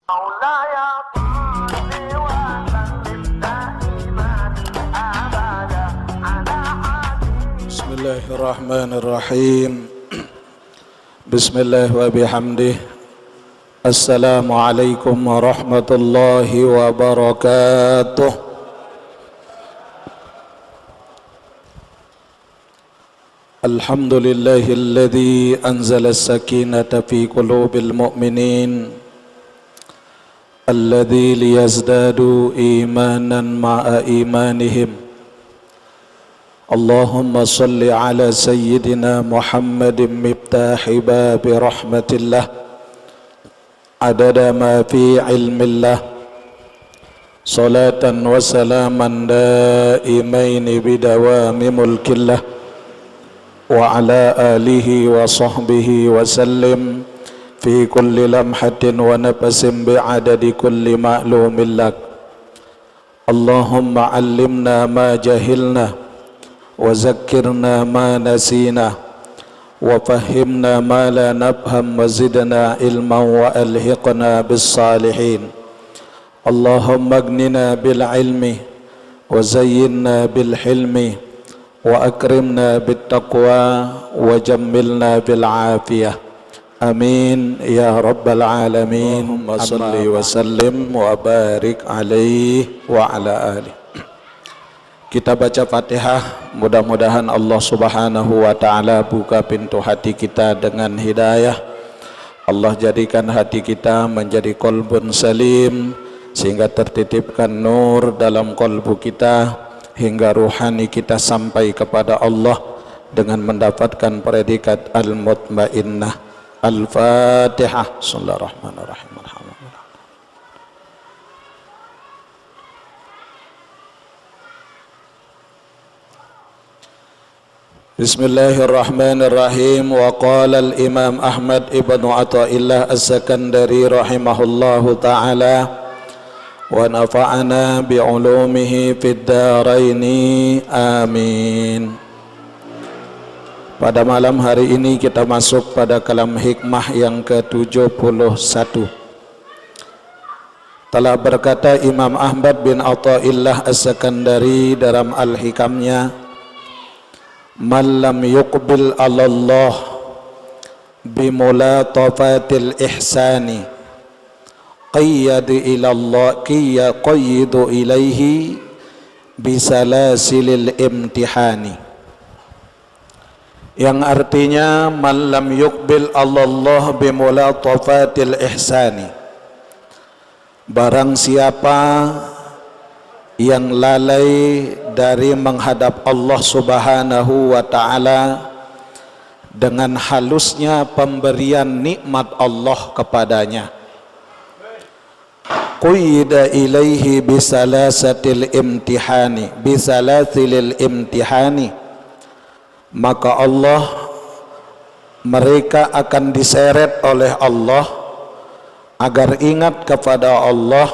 مولاي صل وسلم دائما ابدا على حبيبك. بسم الله الرحمن الرحيم. بسم الله وبحمده. السلام عليكم ورحمة الله وبركاته. الحمد لله الذي أنزل السكينة في قلوب المؤمنين الذي ليزدادوا إيمانا مع إيمانهم. اللهم صل على سيدنا محمد مفتاح باب رحمة الله عدد ما في علم الله صلاة وسلاما دائمين بدوام ملك الله وعلى آله وصحبه وسلم في كل لمحة ونفس بعدد كل معلوم لك. اللهم علمنا ما جهلنا وذكرنا ما نسينا وفهمنا ما لا نفهم وزدنا علما وألحقنا بالصالحين. اللهم اغننا بالعلم وزينا بالحلم وأكرمنا بالتقوى وجملنا بالعافية. Amin ya rabbal alamin. Allahumma salli wa sallim wa barik alaihi wa ala alihi. Kita baca Fatihah, mudah-mudahan Allah Subhanahu wa taala buka pintu hati kita dengan hidayah. Allah jadikan hati kita menjadi qalbun salim sehingga tertitipkan nur dalam qalbu kita hingga ruhani kita sampai kepada Allah dengan mendapatkan predikat al-mutmainnah. Al-Fatihah. Bismillahirrahmanirrahim. Bismillahirrahmanirrahim. Wa qala al-Imam Ahmad ibn Athaillah as-Sakandari rahimahullahu ta'ala wa nafa'ana bi'ulumihi fid daraini amin. Pada malam hari ini kita masuk pada kalam hikmah yang ke-71. Telah berkata Imam Ahmad bin Athaillah as-Sakandari dalam al-hikamnya, man lam yuqbil ala Allah bimulatafatil ihsani qayyadu ila Allah qayyidu ilaihi bisalasilil imtihani, yang artinya man lam yuqbil Allah bimulatafatil ihsani, barang siapa yang lalai dari menghadap Allah Subhanahu wa taala dengan halusnya pemberian nikmat Allah kepadanya, quyida ilaihi bisalasatil imtihani bisalasilil imtihani, maka mereka akan diseret oleh Allah agar ingat kepada Allah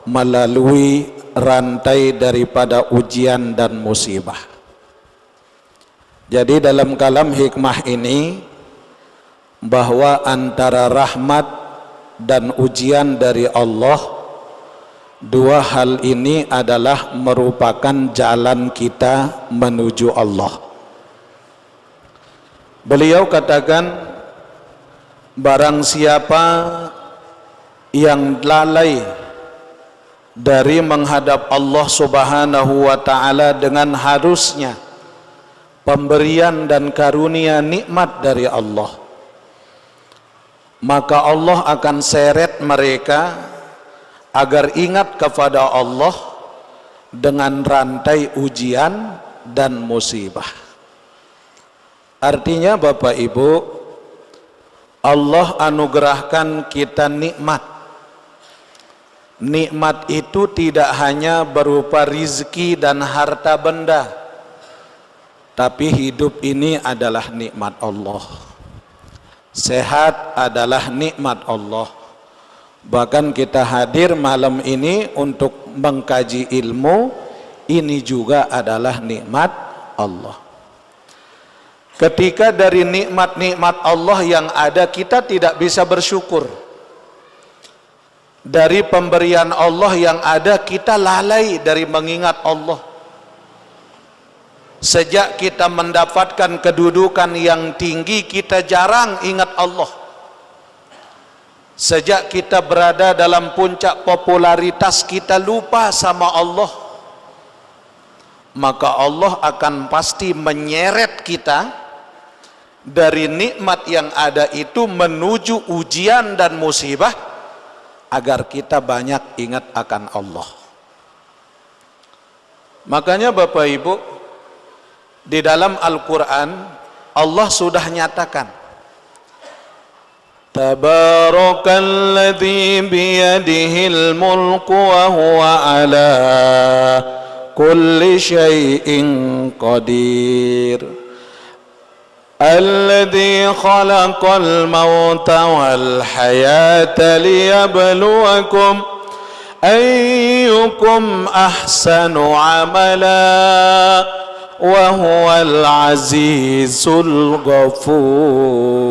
melalui rantai daripada ujian dan musibah. Jadi dalam kalam hikmah ini bahwa antara rahmat dan ujian dari Allah, dua hal ini adalah merupakan jalan kita menuju Allah. Beliau katakan, barang siapa yang lalai dari menghadap Allah Subhanahu wa taala dengan harusnya pemberian dan karunia nikmat dari Allah, maka Allah akan seret mereka agar ingat kepada Allah dengan rantai ujian dan musibah. Artinya Bapak Ibu, Allah anugerahkan kita nikmat. Nikmat itu tidak hanya berupa rizki dan harta benda, tapi hidup ini adalah nikmat Allah. Sehat adalah nikmat Allah. Bahkan kita hadir malam ini untuk mengkaji ilmu, ini juga adalah nikmat Allah. Ketika dari nikmat-nikmat Allah yang ada kita tidak bisa bersyukur, dari pemberian Allah yang ada, kita lalai dari mengingat Allah. Sejak kita mendapatkan kedudukan yang tinggi, kita jarang ingat Allah. Sejak kita berada dalam puncak popularitas, kita lupa sama Allah. Maka Allah akan pasti menyeret kita dari nikmat yang ada itu menuju ujian dan musibah, agar kita banyak ingat akan Allah. Makanya Bapak Ibu, di dalam Al-Quran Allah sudah nyatakan, Tabarakalladzi biyadihil mulku wa huwa ala kulli syai'in qadir. Alladzi khalaqal mauta wal hayata liyabluwakum ayyukum ahsanu amala wa huwal azizul ghafur.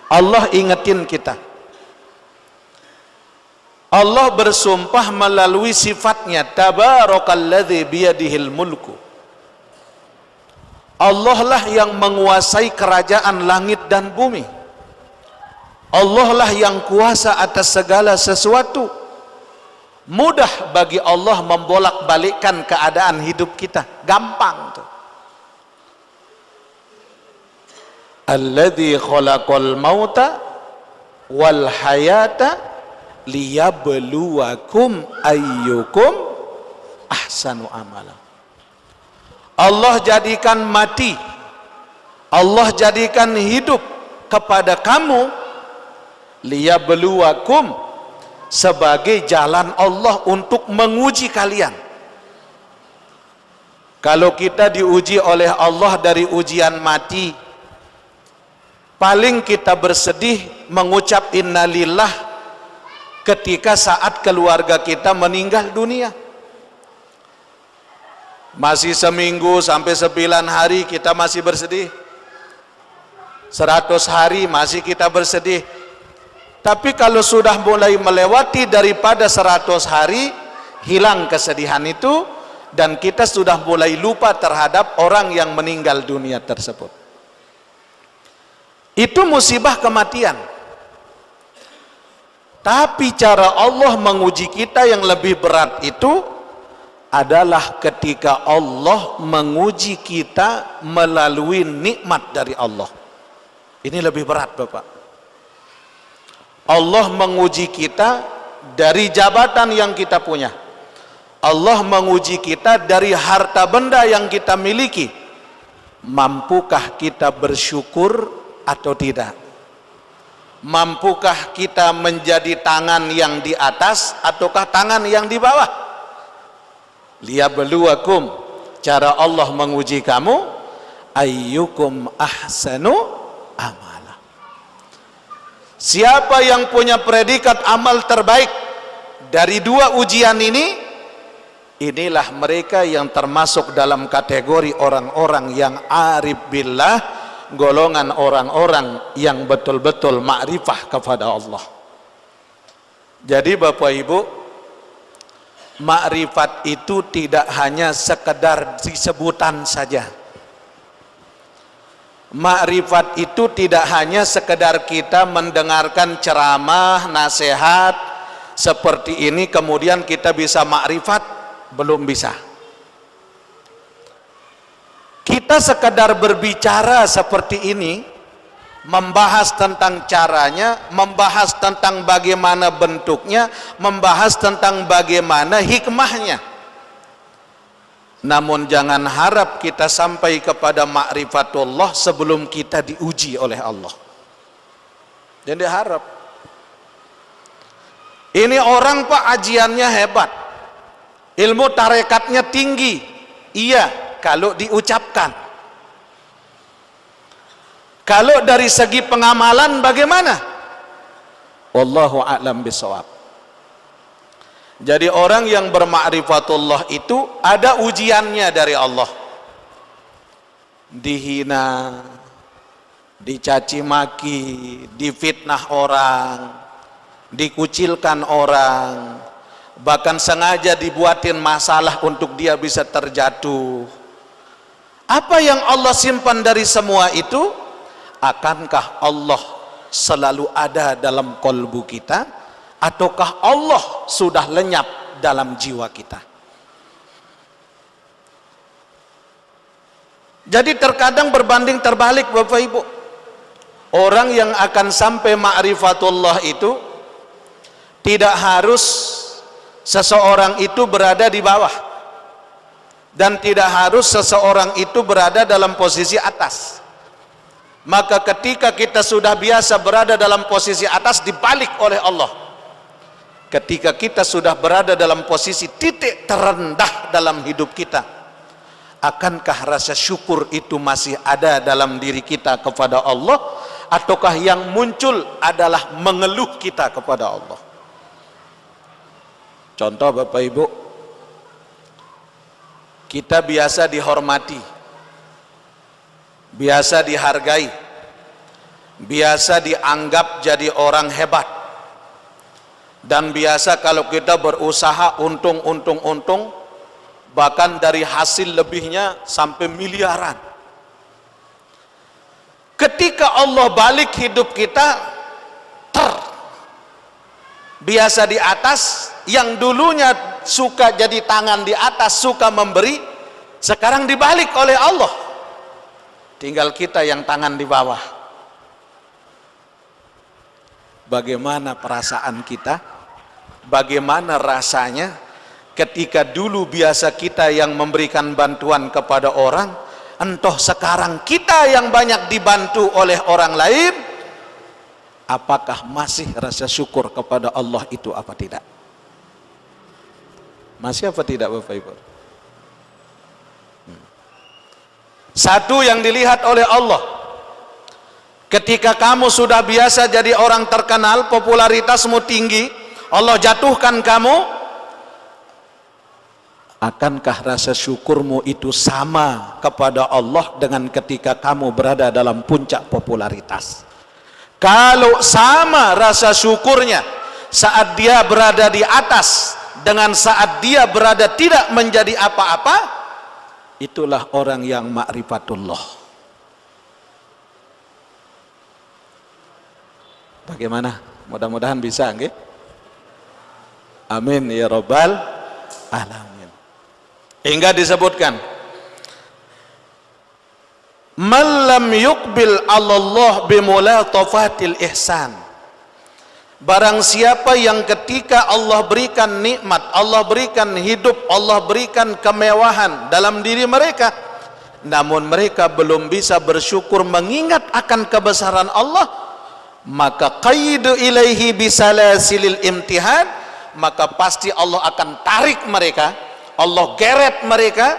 Allah ingetin kita. Allah bersumpah melalui sifatnya, Tabarakalladzi biyadihil mulku. Allah lah yang menguasai kerajaan langit dan bumi. Allah lah yang kuasa atas segala sesuatu. Mudah bagi Allah membolak-balikkan keadaan hidup kita, gampang tuh. Alladzi khalaqal mauta wal hayata liyabluwakum ayyukum ahsanu amala. Allah jadikan mati, Allah jadikan hidup kepada kamu, liyabluwakum, sebagai jalan Allah untuk menguji kalian. Kalau kita diuji oleh Allah dari ujian mati, paling kita bersedih mengucap innalillah ketika saat keluarga kita meninggal dunia. Masih seminggu sampai 9 hari kita masih bersedih, 100 hari masih kita bersedih. Tapi kalau sudah mulai melewati daripada 100 hari, hilang kesedihan itu, dan kita sudah mulai lupa terhadap orang yang meninggal dunia tersebut. Itu musibah kematian. Tapi cara Allah menguji kita yang lebih berat itu adalah ketika Allah menguji kita melalui nikmat dari Allah. Ini lebih berat, Bapak. Allah menguji kita dari jabatan yang kita punya. Allah menguji kita dari harta benda yang kita miliki. Mampukah kita bersyukur atau tidak? Mampukah kita menjadi tangan yang di atas ataukah tangan yang di bawah? Liyabluwakum, cara Allah menguji kamu, ayyukum ahsanu amala. Siapa yang punya predikat amal terbaik dari dua ujian ini, inilah mereka yang termasuk dalam kategori orang-orang yang arif billah, golongan orang-orang yang betul-betul ma'rifah kepada Allah. Jadi Bapak Ibu, makrifat itu tidak hanya sekedar disebutan saja. Makrifat itu tidak hanya sekedar kita mendengarkan ceramah, nasihat seperti ini kemudian kita bisa makrifat, belum bisa. Kita sekedar berbicara seperti ini, membahas tentang caranya, membahas tentang bagaimana bentuknya, membahas tentang bagaimana hikmahnya. Namun jangan harap kita sampai kepada ma'rifatullah sebelum kita diuji oleh Allah. Jangan diharap. Ini orang Pak ajiannya hebat, ilmu tarekatnya tinggi. Iya, kalau diucapkan. Kalau dari segi pengamalan bagaimana? Wallahu a'lam bishawab. Jadi orang yang berma'rifatullah itu ada ujiannya dari Allah. Dihina, dicaci maki, difitnah orang, dikucilkan orang, bahkan sengaja dibuatin masalah untuk dia bisa terjatuh. Apa yang Allah simpan dari semua itu? Akankah Allah selalu ada dalam kolbu kita, ataukah Allah sudah lenyap dalam jiwa kita? Jadi terkadang berbanding terbalik Bapak Ibu. Orang yang akan sampai ma'rifatullah itu tidak harus seseorang itu berada di bawah, dan tidak harus seseorang itu berada dalam posisi atas. Maka ketika kita sudah biasa berada dalam posisi atas, dibalik oleh Allah. Ketika kita sudah berada dalam posisi titik terendah dalam hidup kita, akankah rasa syukur itu masih ada dalam diri kita kepada Allah, ataukah yang muncul adalah mengeluh kita kepada Allah? Contoh Bapak Ibu, kita biasa dihormati, biasa dihargai, biasa dianggap jadi orang hebat, dan biasa kalau kita berusaha untung, bahkan dari hasil lebihnya sampai miliaran. Ketika Allah balik hidup kita, biasa di atas, yang dulunya suka jadi tangan di atas, suka memberi, sekarang dibalik oleh Allah, tinggal kita yang tangan di bawah. Bagaimana perasaan kita? Bagaimana rasanya ketika dulu biasa kita yang memberikan bantuan kepada orang, entah sekarang kita yang banyak dibantu oleh orang lain? Apakah masih rasa syukur kepada Allah itu apa tidak? Masih apa tidak Bapak Ibu? Satu yang dilihat oleh Allah, ketika kamu sudah biasa jadi orang terkenal, popularitasmu tinggi, Allah jatuhkan kamu, akankah rasa syukurmu itu sama kepada Allah dengan ketika kamu berada dalam puncak popularitas? Kalau sama rasa syukurnya saat dia berada di atas dengan saat dia berada tidak menjadi apa-apa, itulah orang yang ma'rifatullah. Bagaimana? Mudah-mudahan bisa, nggih? Amin ya rabbal alamin. Hingga disebutkan, man lam yuqbil 'alallah bimulatafatil ihsan. Barang siapa yang ketika Allah berikan nikmat, Allah berikan hidup, Allah berikan kemewahan dalam diri mereka, namun mereka belum bisa bersyukur mengingat akan kebesaran Allah, maka qaidu ilaihi bisalasilil imtihan, maka pasti Allah akan tarik mereka, Allah geret mereka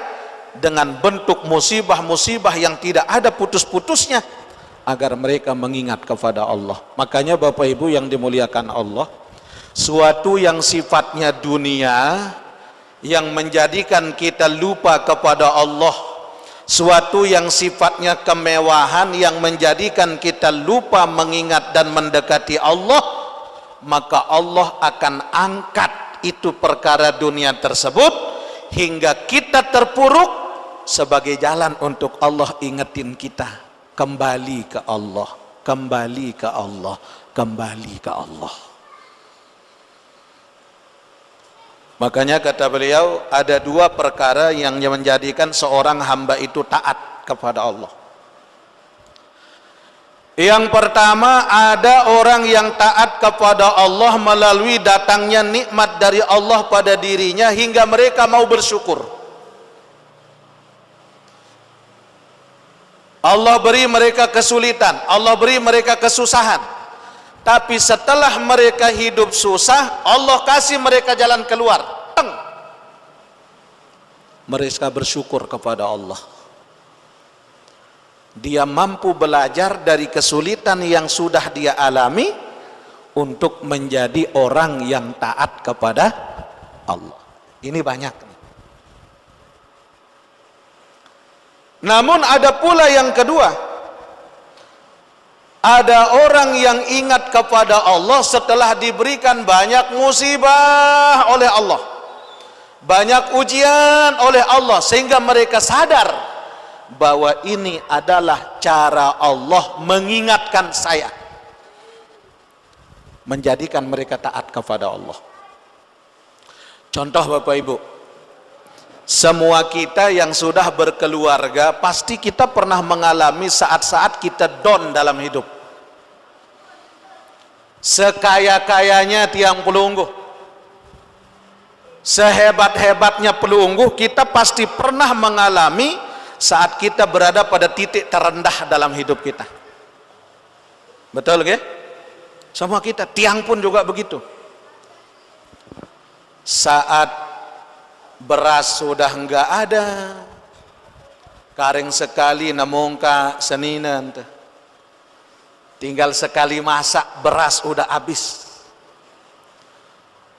dengan bentuk musibah-musibah yang tidak ada putus-putusnya, agar mereka mengingat kepada Allah. Makanya Bapak Ibu yang dimuliakan Allah, suatu yang sifatnya dunia yang menjadikan kita lupa kepada Allah, suatu yang sifatnya kemewahan yang menjadikan kita lupa mengingat dan mendekati Allah, maka Allah akan angkat itu perkara dunia tersebut hingga kita terpuruk sebagai jalan untuk Allah ingetin kita kembali ke Allah, kembali ke Allah, kembali ke Allah. Makanya kata beliau, ada dua perkara yang menjadikan seorang hamba itu taat kepada Allah. Yang pertama, ada orang yang taat kepada Allah melalui datangnya nikmat dari Allah pada dirinya hingga mereka mau bersyukur. Allah beri mereka kesulitan, Allah beri mereka kesusahan, tapi setelah mereka hidup susah, Allah kasih mereka jalan keluar, mereka bersyukur kepada Allah. Dia mampu belajar dari kesulitan yang sudah dia alami untuk menjadi orang yang taat kepada Allah. Ini banyak. Namun ada pula yang kedua, Ada orang yang ingat kepada Allah setelah diberikan banyak musibah oleh Allah, banyak ujian oleh Allah, sehingga mereka sadar bahwa ini adalah cara Allah mengingatkan saya, menjadikan mereka taat kepada Allah. Contoh Bapak Ibu, semua kita yang sudah berkeluarga pasti kita pernah mengalami saat-saat kita down dalam hidup. Sekaya-kayanya tiang pelunggu, sehebat-hebatnya pelunggu, kita pasti pernah mengalami saat kita berada pada titik terendah dalam hidup kita. Betul ke? Semua kita, tiang pun juga begitu. Saat beras sudah enggak ada, karing sekali namungka seninan, tinggal sekali masak beras udah habis.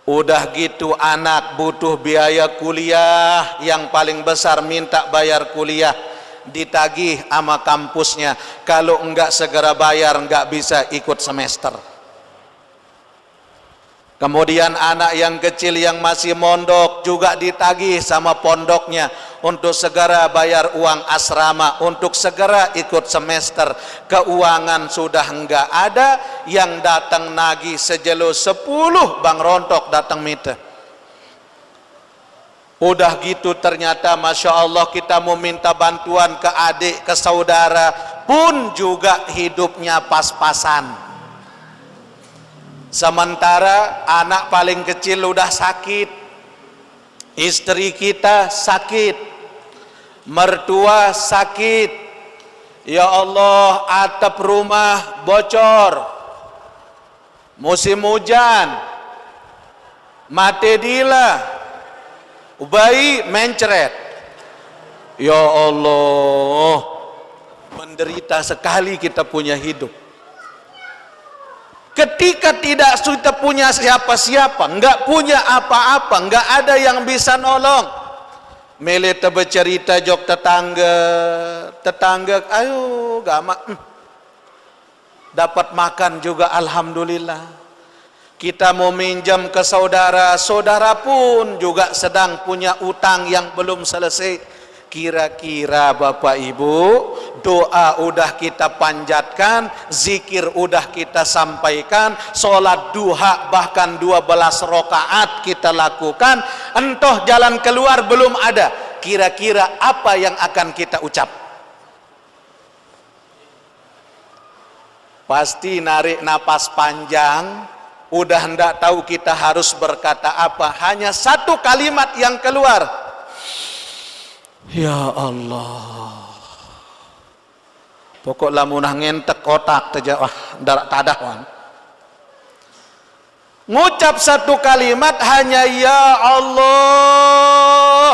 Udah gitu anak butuh biaya kuliah, yang paling besar minta bayar kuliah, ditagih sama kampusnya, kalau enggak segera bayar enggak bisa ikut semester. Kemudian anak yang kecil yang masih mondok juga ditagih sama pondoknya untuk segera bayar uang asrama, untuk segera ikut semester. Keuangan sudah enggak ada, yang datang nagih sejelo 10 bang rontok datang minta. Udah gitu ternyata Masya Allah kita mau minta bantuan ke adik, ke saudara, pun juga hidupnya pas-pasan. Sementara anak paling kecil udah sakit, istri kita sakit, mertua sakit, ya Allah atap rumah bocor, musim hujan, mati dila, bayi mencret, ya Allah, menderita sekali kita punya hidup. Ketika tidak kita punya siapa-siapa, enggak punya apa-apa, enggak ada yang bisa nolong, mele bercerita jok tetangga, ayo gama, dapat makan juga alhamdulillah. Kita mau minjam ke saudara, saudara pun juga sedang punya utang yang belum selesai. Kira-kira Bapak Ibu, doa udah kita panjatkan, zikir udah kita sampaikan, sholat duha bahkan 12 rakaat kita lakukan, entah jalan keluar belum ada. Kira-kira apa yang akan kita ucap? Pasti narik napas panjang, udah hendak tahu kita harus berkata apa. Hanya satu kalimat yang keluar, ya Allah. Pokok lamunah ngentek otak teja, wah darak tadah wan. Ngucap satu kalimat hanya ya Allah.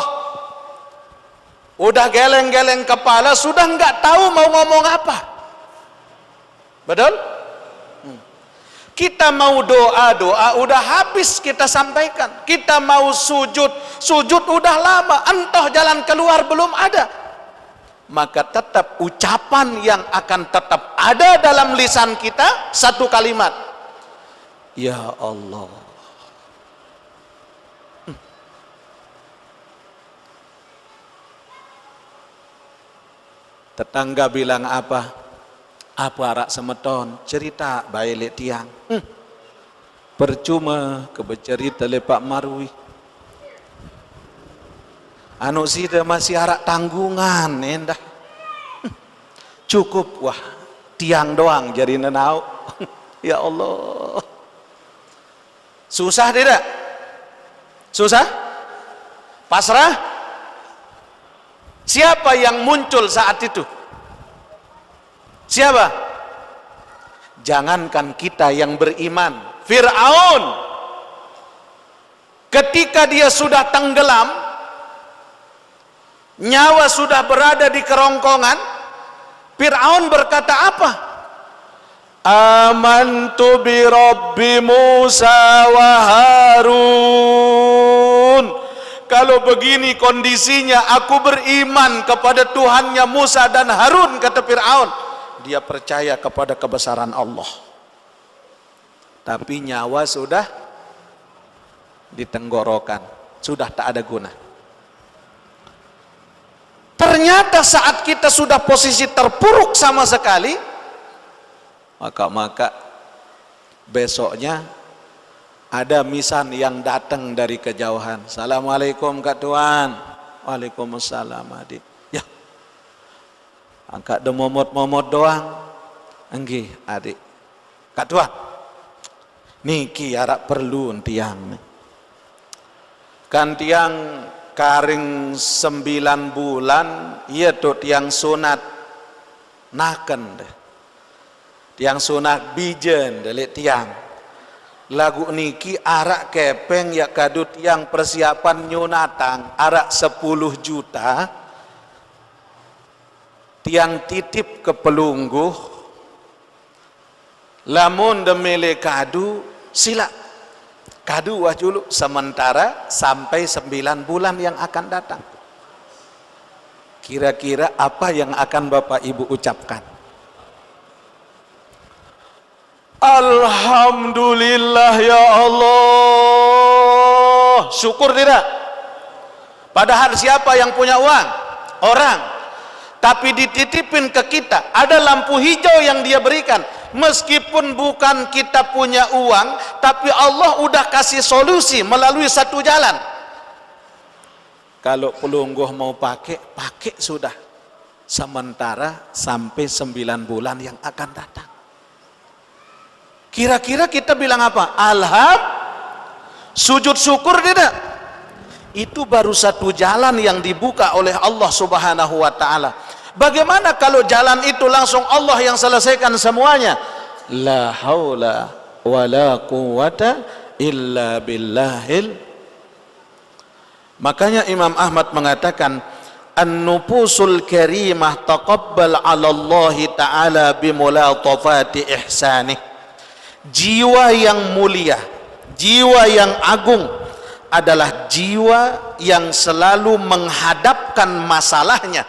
Udah geleng-geleng kepala, sudah enggak tahu mau ngomong apa. Betul? Kita mau doa udah habis kita sampaikan. Kita mau sujud udah lama, entah jalan keluar belum ada. Maka tetap ucapan yang akan tetap ada dalam lisan kita satu kalimat, ya Allah. Tetangga bilang apa? Apa arak semeton cerita baik tiang, percuma kebecerita lepak marwi, anu sida masih arak tanggungan endah, cukup wah tiang doang jadi nenau. Ya Allah, susah tidak? Susah? Pasrah? Siapa yang muncul saat itu? Siapa? Jangankan kita yang beriman, Fir'aun ketika dia sudah tenggelam, nyawa sudah berada di kerongkongan, Fir'aun berkata apa? Amantu bi Rabbi Musa wa Harun. Kalau begini kondisinya, aku beriman kepada Tuhannya Musa dan Harun, kata Fir'aun. dia percaya kepada kebesaran Allah. Tapi nyawa sudah di tenggorokan, sudah tak ada guna. Ternyata saat kita sudah posisi terpuruk sama sekali, maka besoknya ada misan yang datang dari kejauhan. Assalamualaikum Kak Tuan. Waalaikumsalam adik. Ya, angkat de momot-momot doang. Enggih adik. Kak Tuan, niki arak perlu tiang. Kan tiang karing 9 bulan, iya tuh tiang sunat naken deh. Tiang sunat bijen delik tiang. Lagu niki arak kepeng ya kadut yang persiapan nyunatang arak 10 juta tiang titip ke pelungguh lamun demele kadu sila kadu wajulu sementara sampai 9 bulan yang akan datang. Kira-kira apa yang akan Bapak Ibu ucapkan? Alhamdulillah ya Allah. Syukur tidak? Padahal siapa yang punya uang? Orang. Tapi dititipin ke kita, ada lampu hijau yang dia berikan. Meskipun bukan kita punya uang, tapi Allah udah kasih solusi melalui satu jalan. Kalau pelungguh mau pakai sudah. Sementara sampai 9 bulan yang akan datang. Kira-kira kita bilang apa? Sujud syukur tidak? Itu baru satu jalan yang dibuka oleh Allah Subhanahu wa ta'ala. Bagaimana kalau jalan itu langsung Allah yang selesaikan semuanya? La haula wa la quwata illa billahil. Makanya Imam Ahmad mengatakan, an-nufusul karimah taqabbal 'ala Allah ta'ala bimulatafati ihsanih. Jiwa yang mulia, jiwa yang agung adalah jiwa yang selalu menghadapkan masalahnya,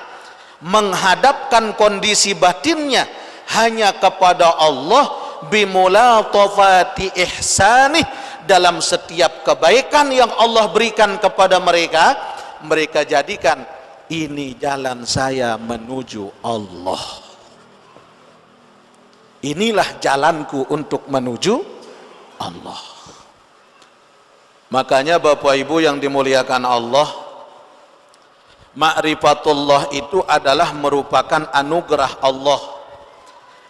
menghadapkan kondisi batinnya hanya kepada Allah bimulatafati ihsanih. Dalam setiap kebaikan yang Allah berikan kepada mereka, mereka jadikan ini jalan saya menuju Allah. Inilah jalanku untuk menuju Allah. Makanya Bapak Ibu yang dimuliakan Allah, ma'rifatullah itu adalah merupakan anugerah Allah.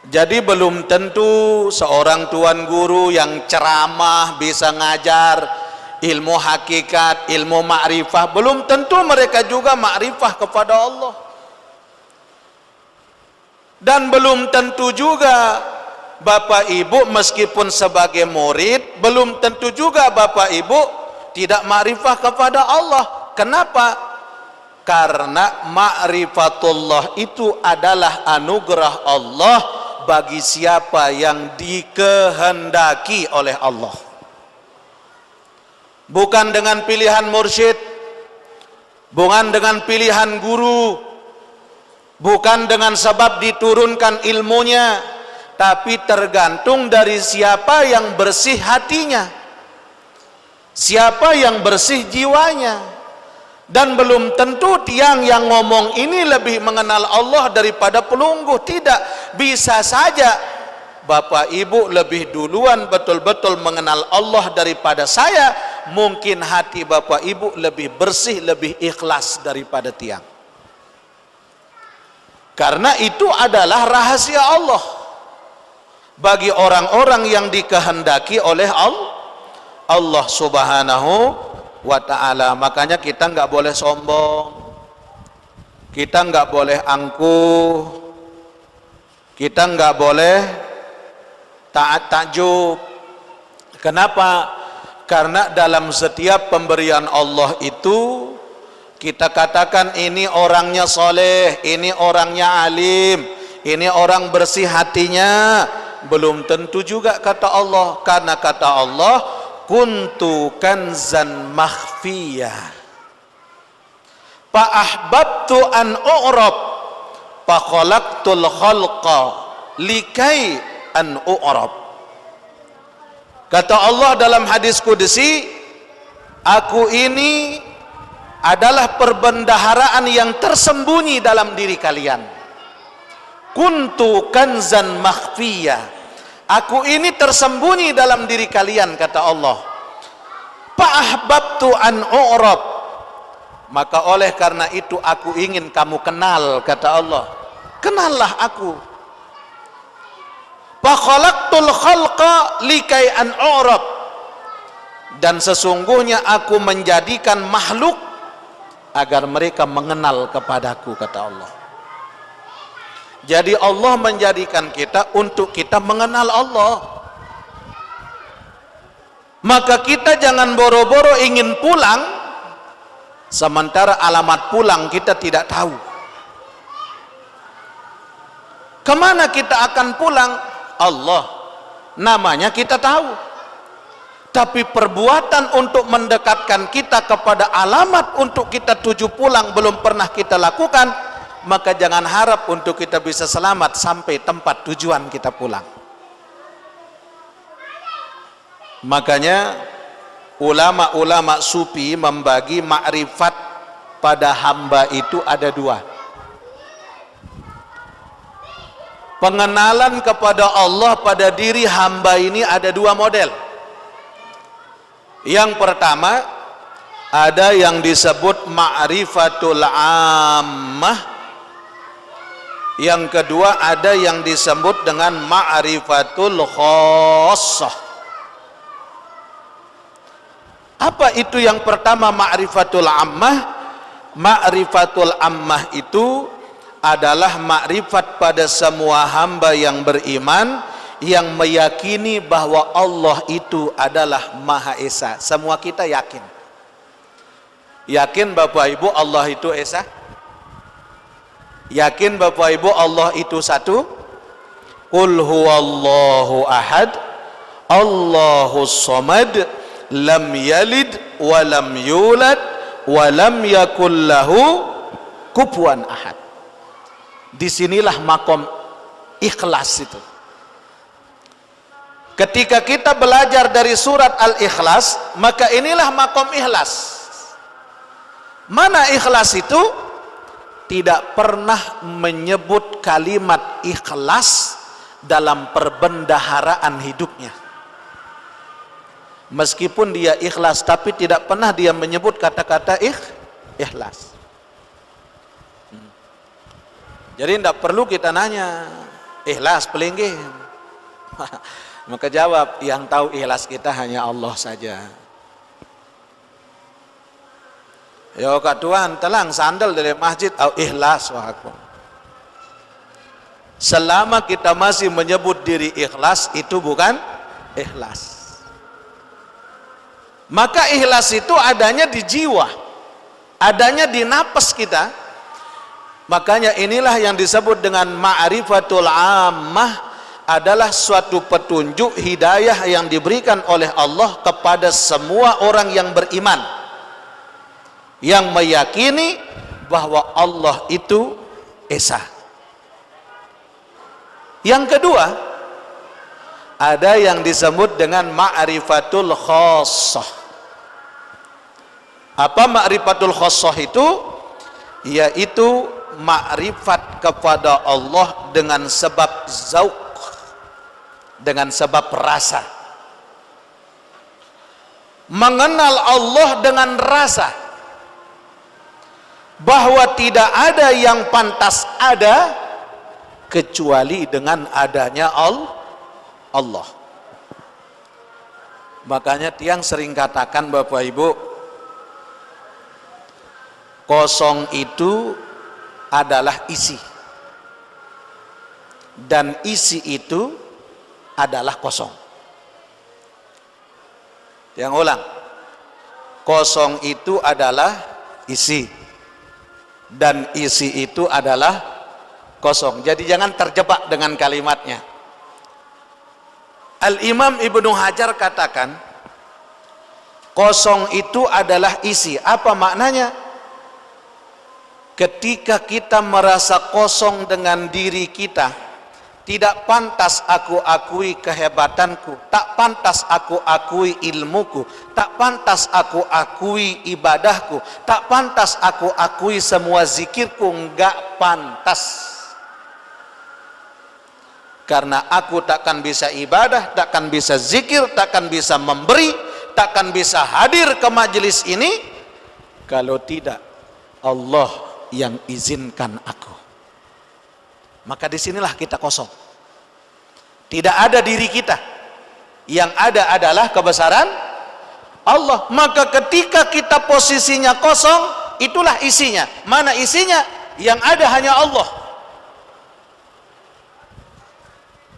Jadi belum tentu seorang tuan guru yang ceramah bisa ngajar ilmu hakikat, ilmu ma'rifah, belum tentu mereka juga ma'rifah kepada Allah. Dan belum tentu juga Bapak Ibu meskipun sebagai murid, belum tentu juga Bapak Ibu tidak ma'rifah kepada Allah. Kenapa? Karena ma'rifatullah itu adalah anugerah Allah bagi siapa yang dikehendaki oleh Allah. Bukan dengan pilihan mursyid, bukan dengan pilihan guru, bukan dengan sebab diturunkan ilmunya, tapi tergantung dari siapa yang bersih hatinya, siapa yang bersih jiwanya. Dan belum tentu tiang yang ngomong ini lebih mengenal Allah daripada pelungguh. Tidak, bisa saja Bapak Ibu lebih duluan betul-betul mengenal Allah daripada saya. Mungkin hati Bapak Ibu lebih bersih, lebih ikhlas daripada tiang. Karena itu adalah rahasia Allah bagi orang-orang yang dikehendaki oleh Allah Subhanahu wa ta'ala. Makanya kita nggak boleh sombong, kita nggak boleh angkuh, kita nggak boleh takjub. Kenapa? Karena dalam setiap pemberian Allah itu kita katakan ini orangnya soleh, ini orangnya alim, ini orang bersih hatinya, belum tentu juga kata Allah. Karena kata Allah, kuntu kanzan makhfiyah fa ahbabtu an u'rab fa khalaqtul khalqa likai an u'rab. Kata Allah dalam hadis qudsi, aku ini adalah perbendaharaan yang tersembunyi dalam diri kalian. Kuntu kanzan makhfiyah. Aku ini tersembunyi dalam diri kalian, kata Allah. Fa'ahbabtu an u'rab. Maka oleh karena itu aku ingin kamu kenal, kata Allah. Kenallah aku. Fa khalaqtul khalqa likai an u'rab. Dan sesungguhnya aku menjadikan makhluk agar mereka mengenal kepadaku, kata Allah. Jadi Allah menjadikan kita untuk kita mengenal Allah. Maka kita jangan boro-boro ingin pulang sementara alamat pulang kita tidak tahu. Kemana kita akan pulang? Allah, namanya kita tahu. Tapi perbuatan untuk mendekatkan kita kepada alamat untuk kita tuju pulang belum pernah kita lakukan, maka jangan harap untuk kita bisa selamat sampai tempat tujuan kita pulang. Makanya ulama-ulama sufi membagi makrifat pada hamba itu ada dua. Pengenalan kepada Allah pada diri hamba ini ada dua model. Yang pertama, ada yang disebut ma'rifatul ammah. Yang kedua, ada yang disebut dengan ma'rifatul khassah. Apa itu yang pertama, ma'rifatul ammah? Ma'rifatul ammah itu adalah makrifat pada semua hamba yang beriman, yang meyakini bahwa Allah itu adalah Maha Esa. Semua kita yakin. Yakin Bapak Ibu Allah itu Esa? Yakin Bapak Ibu Allah itu satu? Qul huwallahu ahad, Allahus samad, lam yalid wa lam yulad wa lam yakul lahu kufuwan ahad. Disinilah makom ikhlas itu. Ketika kita belajar dari surat Al-Ikhlas, maka inilah makom ikhlas. Mana ikhlas itu? Tidak pernah menyebut kalimat ikhlas dalam perbendaharaan hidupnya. Meskipun dia ikhlas, tapi tidak pernah dia menyebut kata-kata ikhlas. Jadi tidak perlu kita nanya, ikhlas pelinggi. Maka jawab, yang tahu ikhlas kita hanya Allah saja. Ya kak Tuhan, telang sandal dari masjid, ikhlas wahakku. Selama kita masih menyebut diri ikhlas, itu bukan ikhlas. Maka ikhlas itu adanya di jiwa, adanya di napas kita. Makanya inilah yang disebut dengan ma'rifatul ammah, adalah suatu petunjuk hidayah yang diberikan oleh Allah kepada semua orang yang beriman, yang meyakini bahwa Allah itu Esa. Yang kedua, ada yang disebut dengan ma'rifatul khassah. Apa ma'rifatul khassah itu? Yaitu makrifat kepada Allah dengan sebab zauq, dengan sebab rasa. Mengenal Allah dengan rasa, bahwa tidak ada yang pantas ada kecuali dengan adanya Allah. Makanya tiang sering katakan Bapak Ibu, kosong itu adalah isi, dan isi itu adalah kosong. Yang ulang, kosong itu adalah isi, dan isi itu adalah kosong. Jadi jangan terjebak dengan kalimatnya. Al-Imam Ibnu Hajar katakan, kosong itu adalah isi. Apa maknanya? Ketika kita merasa kosong dengan diri kita, Tidak pantas aku akui kehebatanku, tak pantas aku akui ilmuku, tak pantas aku akui ibadahku, tak pantas aku akui semua zikirku, enggak pantas. Karena aku takkan bisa ibadah, takkan bisa zikir, takkan bisa memberi, takkan bisa hadir ke majelis ini kalau tidak Allah yang izinkan aku. Maka disinilah kita kosong. Tidak ada diri kita. Yang ada adalah kebesaran Allah. Maka ketika kita posisinya kosong, itulah isinya. Mana isinya? Yang ada hanya Allah.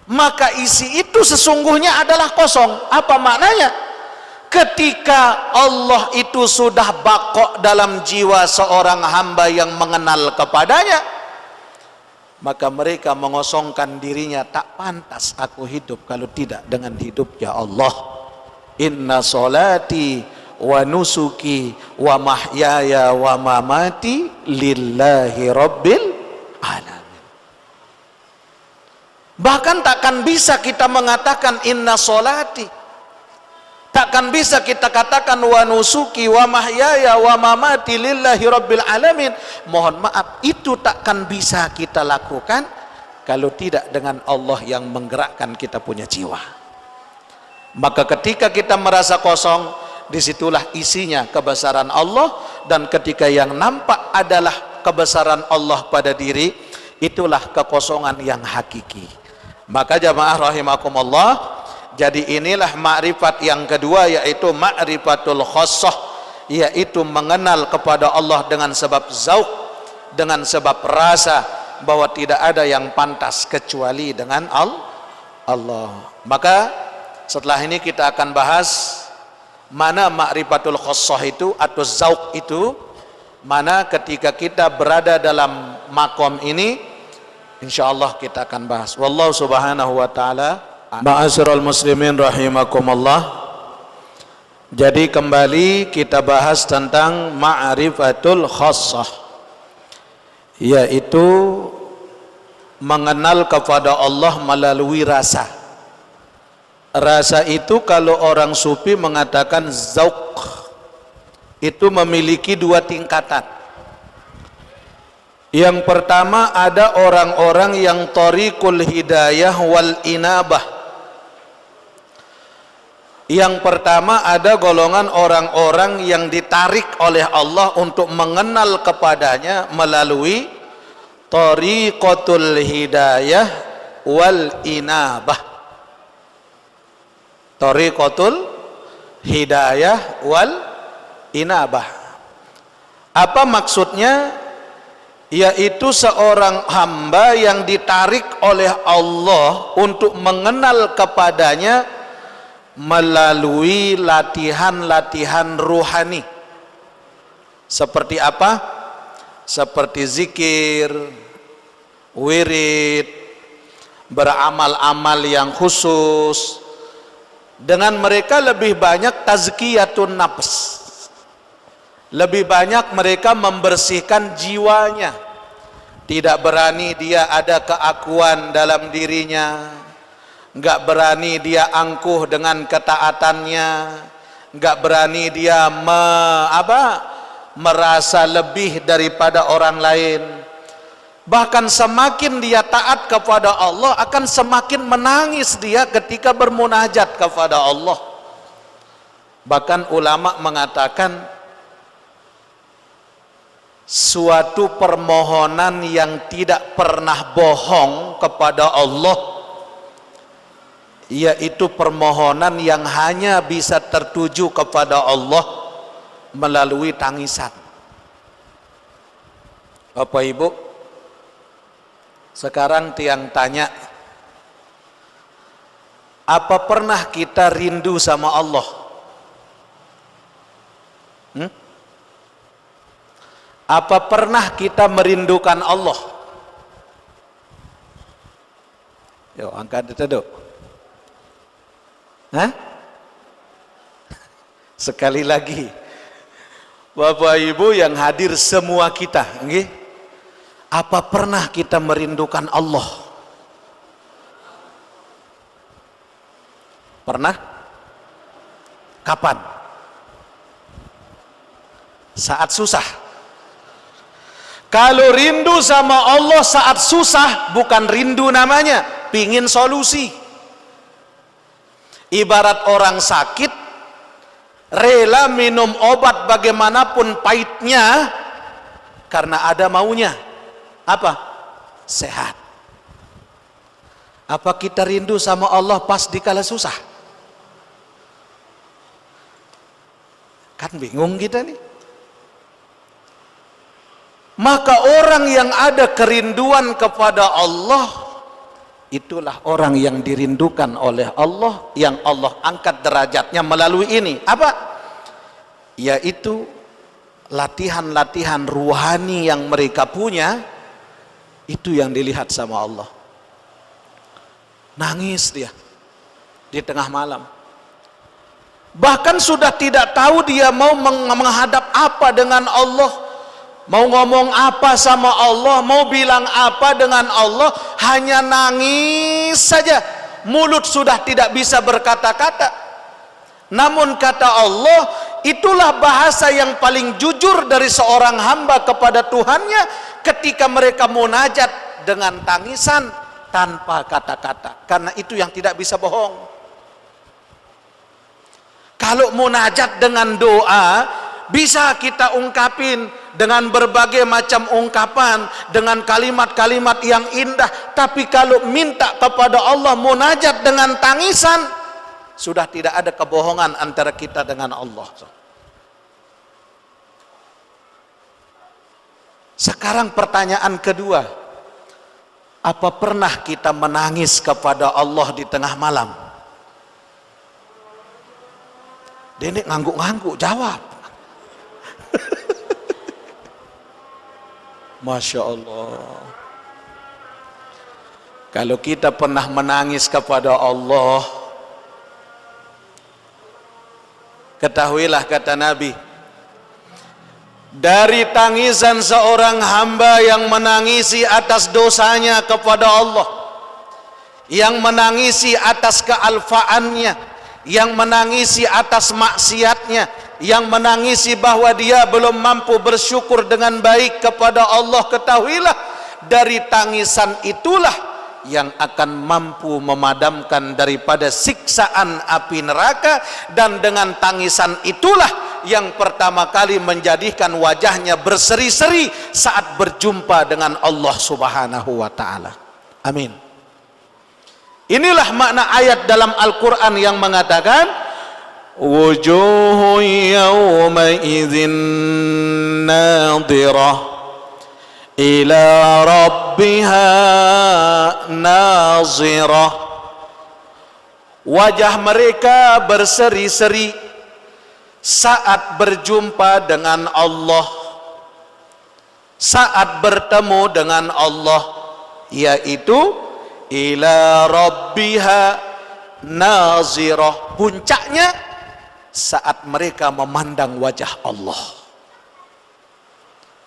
Maka isi itu sesungguhnya adalah kosong. Apa maknanya? Ketika Allah itu sudah baqo dalam jiwa seorang hamba yang mengenal kepadanya, maka mereka mengosongkan dirinya. Tak pantas aku hidup kalau tidak dengan hidup ya Allah. Inna solati wa nusuki wa mahyaya wa mamati lillahi rabbil alamin. Bahkan takkan bisa kita mengatakan inna solati, takkan bisa kita katakan wa nusuki wa mahyaya wa mamati lillahi rabbil alamin. Mohon maaf, itu takkan bisa kita lakukan kalau tidak dengan Allah yang menggerakkan kita punya jiwa. Maka ketika kita merasa kosong, disitulah isinya kebesaran Allah. Dan ketika yang nampak adalah kebesaran Allah pada diri, itulah kekosongan yang hakiki. Maka jamaah rahimakumullah, jadi inilah ma'rifat yang kedua, yaitu ma'rifatul khassah, yaitu mengenal kepada Allah dengan sebab zauq, dengan sebab rasa bahwa tidak ada yang pantas kecuali dengan Allah. Maka setelah ini kita akan bahas mana ma'rifatul khassah itu atau zauq itu, mana ketika kita berada dalam makom ini, insyaallah kita akan bahas. Wallahu subhanahu wa ta'ala. Ma'asyiral muslimin rahimakumullah. Jadi kembali kita bahas tentang ma'rifatul khassah, yaitu mengenal kepada Allah melalui rasa. Rasa itu kalau orang sufi mengatakan zauq, itu memiliki dua tingkatan. Yang pertama ada orang-orang yang thariqul hidayah wal inabah. Yang pertama ada golongan orang-orang yang ditarik oleh Allah untuk mengenal kepadanya melalui thariqatul hidayah wal inabah. Thariqatul hidayah wal inabah. Apa maksudnya? Yaitu seorang hamba yang ditarik oleh Allah untuk mengenal kepadanya melalui latihan-latihan ruhani. Seperti apa? Seperti zikir, wirid, beramal-amal yang khusus. Dengan mereka lebih banyak tazkiyatun nafs, lebih banyak mereka membersihkan jiwanya. Tidak berani dia ada keakuan dalam dirinya, enggak berani dia angkuh dengan ketaatannya, enggak berani dia merasa lebih daripada orang lain. Bahkan semakin dia taat kepada Allah, akan semakin menangis dia ketika bermunajat kepada Allah. Bahkan ulama mengatakan suatu permohonan yang tidak pernah bohong kepada Allah, yaitu permohonan yang hanya bisa tertuju kepada Allah melalui tangisan. Bapak Ibu, sekarang tiang tanya, apa pernah kita rindu sama Allah? Apa pernah kita merindukan Allah? Yuk, angkat itu dulu. Sekali lagi, Bapak Ibu yang hadir semua kita, apa pernah kita merindukan Allah? Pernah? Kapan? Saat susah. Kalau rindu sama Allah saat susah, bukan rindu namanya, pingin solusi. Ibarat orang sakit, rela minum obat bagaimanapun pahitnya, karena ada maunya. Apa? Sehat. Apa kita rindu sama Allah pas dikala susah? Kan bingung kita nih. Maka orang yang ada kerinduan kepada Allah, itulah orang yang dirindukan oleh Allah, yang Allah angkat derajatnya melalui ini. Apa? Yaitu latihan-latihan ruhani yang mereka punya, itu yang dilihat sama Allah. Nangis dia di tengah malam. Bahkan sudah tidak tahu dia mau menghadap apa dengan Allah, mau ngomong apa sama Allah, mau bilang apa dengan Allah, hanya nangis saja. Mulut sudah tidak bisa berkata-kata. Namun kata Allah, itulah bahasa yang paling jujur dari seorang hamba kepada Tuhannya, ketika mereka munajat dengan tangisan tanpa kata-kata. Karena itu yang tidak bisa bohong. Kalau munajat dengan doa, bisa kita ungkapin dengan berbagai macam ungkapan, dengan kalimat-kalimat yang indah. Tapi kalau minta kepada Allah munajat dengan tangisan, sudah tidak ada kebohongan antara kita dengan Allah. Sekarang pertanyaan kedua, apa pernah kita menangis kepada Allah di tengah malam? Denek ngangguk-ngangguk jawab. Masya Allah. Kalau kita pernah menangis kepada Allah, ketahuilah kata Nabi, dari tangisan seorang hamba yang menangisi atas dosanya kepada Allah, yang menangisi atas kealfaannya, yang menangisi atas maksiatnya, yang menangisi bahwa dia belum mampu bersyukur dengan baik kepada Allah, ketahuilah dari tangisan itulah yang akan mampu memadamkan daripada siksaan api neraka, dan dengan tangisan itulah yang pertama kali menjadikan wajahnya berseri-seri saat berjumpa dengan Allah Subhanahu wa taala. Amin. Inilah makna ayat dalam Al-Qur'an yang mengatakan wujuhun yawma idzin nadirah ila rabbiha nazirah. Wajah mereka berseri-seri saat berjumpa dengan Allah, saat bertemu dengan Allah, yaitu ila rabbiha nazirah. Puncaknya saat mereka memandang wajah Allah.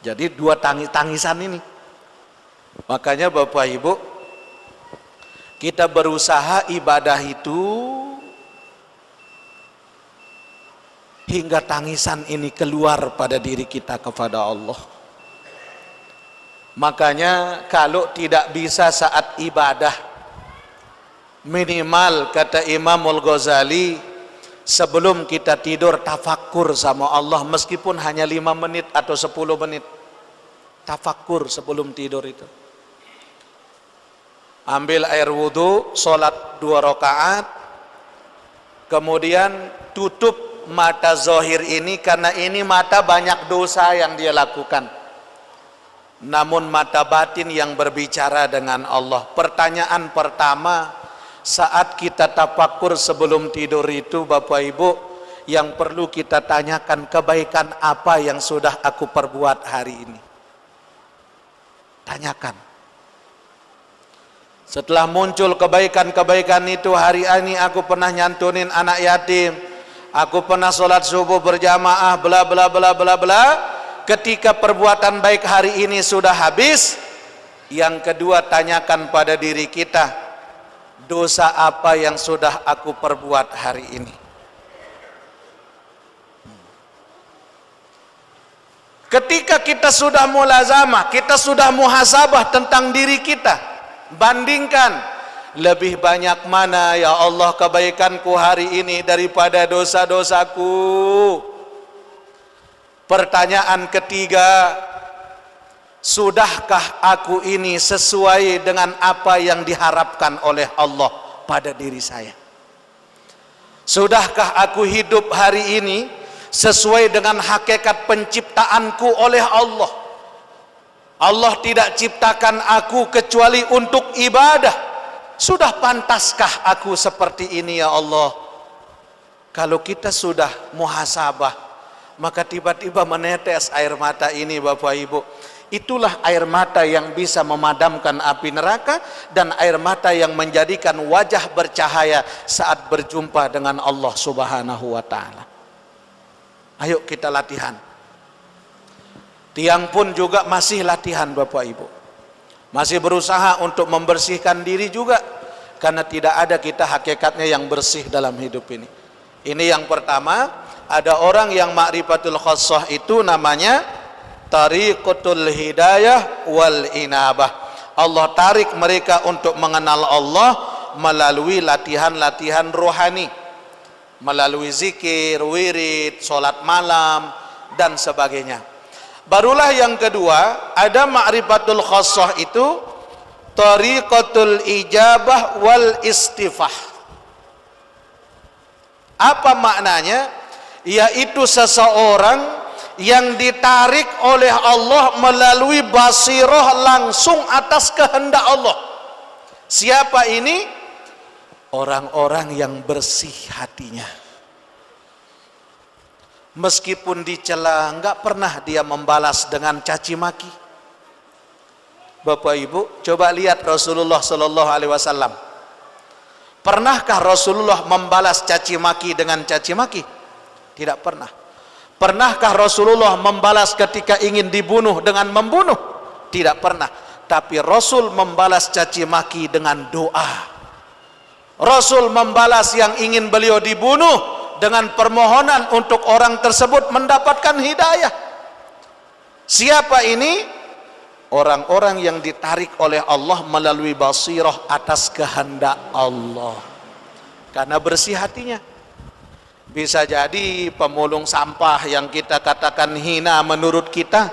Jadi dua tangisan ini. Makanya Bapak Ibu, kita berusaha ibadah itu hingga tangisan ini keluar pada diri kita kepada Allah. Makanya kalau tidak bisa saat ibadah, minimal kata Imamul Ghazali, sebelum kita tidur tafakkur sama Allah, meskipun hanya 5 menit atau 10 menit. Tafakkur sebelum tidur itu. Ambil air wudhu, sholat 2 rakaat, kemudian tutup mata zahir ini, karena ini mata banyak dosa yang dia lakukan. Namun mata batin yang berbicara dengan Allah. Pertanyaan pertama, saat kita tafakkur sebelum tidur itu Bapak Ibu, yang perlu kita tanyakan, kebaikan apa yang sudah aku perbuat hari ini? Tanyakan. Setelah muncul kebaikan-kebaikan itu, hari ini aku pernah nyantunin anak yatim, aku pernah sholat subuh berjamaah, bla bla bla bla bla. Ketika perbuatan baik hari ini sudah habis, yang kedua tanyakan pada diri kita, dosa apa yang sudah aku perbuat hari ini. Ketika kita sudah mulazamah, kita sudah muhasabah tentang diri kita, bandingkan lebih banyak mana ya Allah kebaikanku hari ini daripada dosa-dosaku. Pertanyaan ketiga, sudahkah aku ini sesuai dengan apa yang diharapkan oleh Allah pada diri saya? Sudahkah aku hidup hari ini sesuai dengan hakikat penciptaanku oleh Allah? Allah tidak ciptakan aku kecuali untuk ibadah. Sudah pantaskah aku seperti ini ya Allah? Kalau kita sudah muhasabah, maka tiba-tiba menetes air mata ini Bapak Ibu. Itulah air mata yang bisa memadamkan api neraka dan air mata yang menjadikan wajah bercahaya saat berjumpa dengan Allah Subhanahu wa ta'ala. Ayo kita latihan. Tiang pun juga masih latihan Bapak Ibu. Masih berusaha untuk membersihkan diri juga. Karena tidak ada kita hakikatnya yang bersih dalam hidup ini. Ini yang pertama, ada orang yang ma'rifatul khassah itu namanya tariqatul hidayah wal inabah. Allah tarik mereka untuk mengenal Allah melalui latihan-latihan rohani. Melalui zikir, wirid, sholat malam, dan sebagainya. Barulah yang kedua, ada ma'rifatul khassah itu tariqatul ijabah wal istifah. Apa maknanya? Yaitu seseorang yang ditarik oleh Allah melalui basirah langsung atas kehendak Allah. Siapa ini? Orang-orang yang bersih hatinya. Meskipun dicela, enggak pernah dia membalas dengan caci maki. Bapak Ibu, coba lihat Rasulullah sallallahu alaihi wasallam. Pernahkah Rasulullah membalas caci maki dengan caci maki? Tidak pernah. Pernahkah Rasulullah membalas ketika ingin dibunuh dengan membunuh? Tidak pernah. Tapi Rasul membalas caci maki dengan doa. Rasul membalas yang ingin beliau dibunuh dengan permohonan untuk orang tersebut mendapatkan hidayah. Siapa ini? Orang-orang yang ditarik oleh Allah melalui basirah atas kehendak Allah. Karena bersih hatinya. Bisa jadi pemulung sampah yang kita katakan hina menurut kita,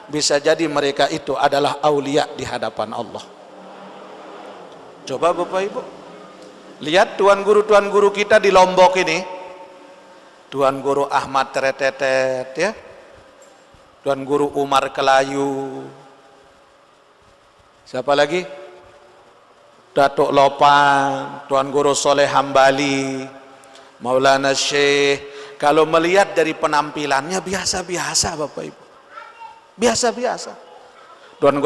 bisa jadi mereka itu adalah aulia di hadapan Allah. Coba Bapak Ibu, lihat tuan guru kita di Lombok ini. Tuan guru Ahmad Teretetet ya. Tuan guru Umar Kelayu. Siapa lagi? Datuk Lopan, Tuan guru Soleh Hambali, Maulana Syekh. Kalau melihat dari penampilannya biasa-biasa Bapak Ibu. Biasa-biasa. Tuan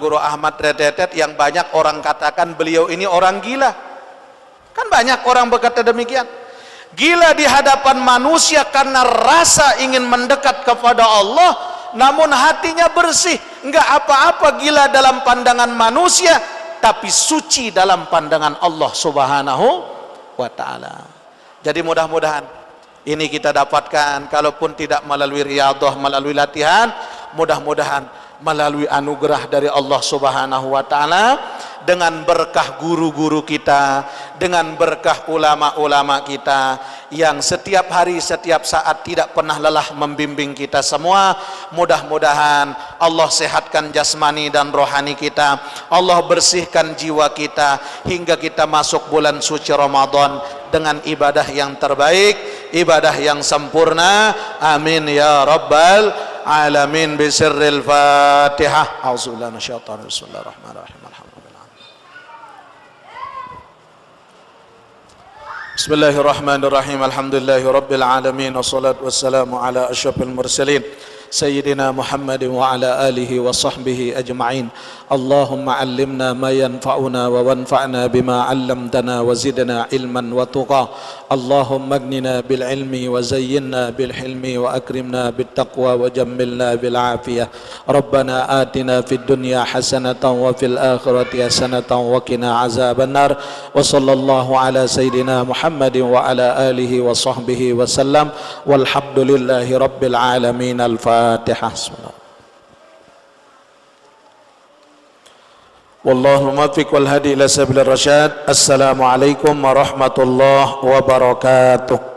guru Ahmad Teretetet yang banyak orang katakan beliau ini orang gila. Kan banyak orang berkata demikian. Gila di hadapan manusia karena rasa ingin mendekat kepada Allah, namun hatinya bersih. Enggak apa-apa gila dalam pandangan manusia, tapi suci dalam pandangan Allah Subhanahu wa ta'ala. Jadi mudah-mudahan ini kita dapatkan, kalaupun tidak melalui riyadhah, melalui latihan, mudah-mudahan melalui anugerah dari Allah Subhanahu wa ta'ala, dengan berkah guru-guru kita, dengan berkah ulama-ulama kita yang setiap hari, setiap saat tidak pernah lelah membimbing kita semua. Mudah-mudahan Allah sehatkan jasmani dan rohani kita, Allah bersihkan jiwa kita hingga kita masuk bulan suci Ramadan dengan ibadah yang terbaik, ibadah yang sempurna. Amin ya rabbal alamin. Bisirril Fatihah. A'udzubillahi minasyaitonir rajim. Bismillahirrahmanirrahim. Bismillahirrahmanirrahim. Alhamdulillahi rabbil alamin. Wassalatu wassalamu ala asyrafil mursalin سيدنا محمد وعلى آله وصحبه أجمعين. اللهم علمنا ما ينفعنا وانفعنا بما علمتنا وزدنا علما وتقى. اللهم اغننا بالعلم وزينا بالحلم وأكرمنا بالتقوى وجملنا بالعافية. ربنا آتنا في الدنيا حسنة وفي الآخرة حسنة وقنا عذاب النار. وصلى الله على سيدنا محمد وعلى آله وصحبه وسلم والحمد لله رب العالمين. الفاتحة. Wallahu muwaffiq wal hadi ila sabilir rasyad. Assalamualaikum warahmatullahi wabarakatuh.